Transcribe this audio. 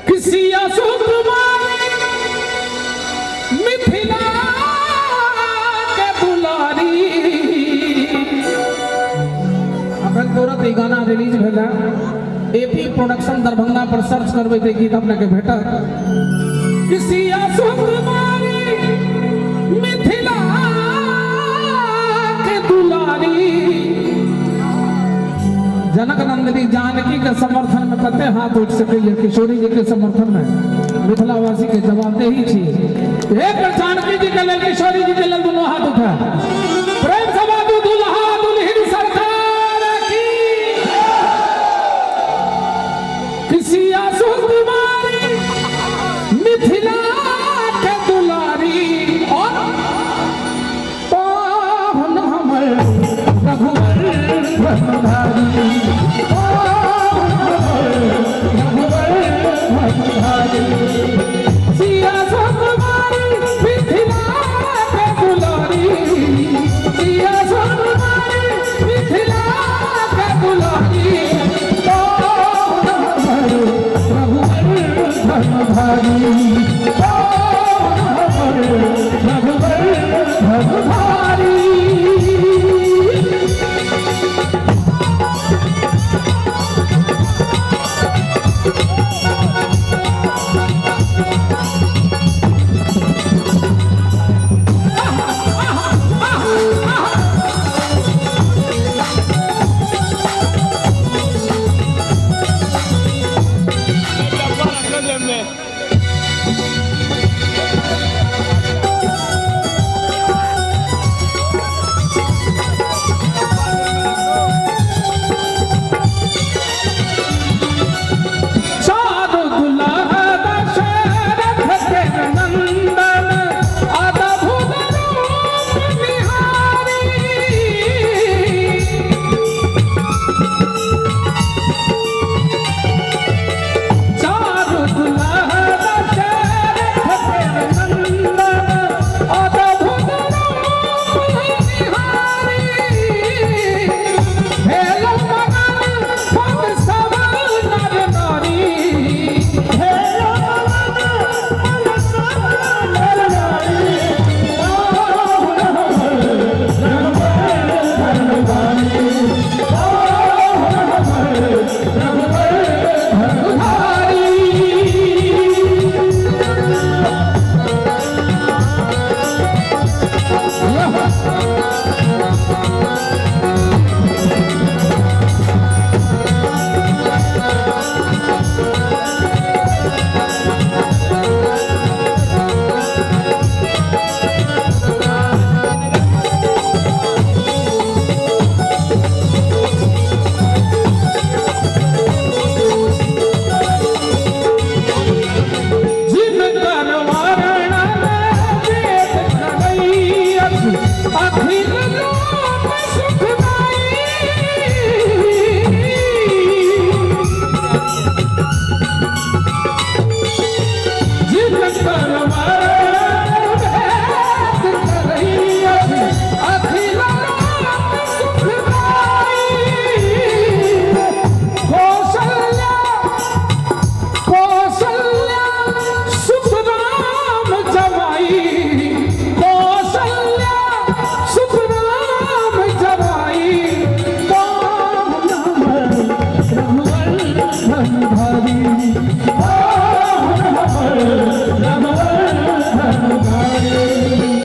किसी अशोक मिथिला के दुलारी अखन तुरंत ई गाना रिलीज भेला एपी प्रोडक्शन दरभंगा पर सर्च करबै त गीत अपने के भेटत। किसी अशोक मिथिला के दुलारी जनक नंदिनी जानकी के समर्थन में कते हाथ उठ सकैया किशोरी जी के समर्थन में मिथिलावासी के जवाबदेही छी। एक जानकी जी के लेल किशोरी जी के लेल दोनों हाथ उठा।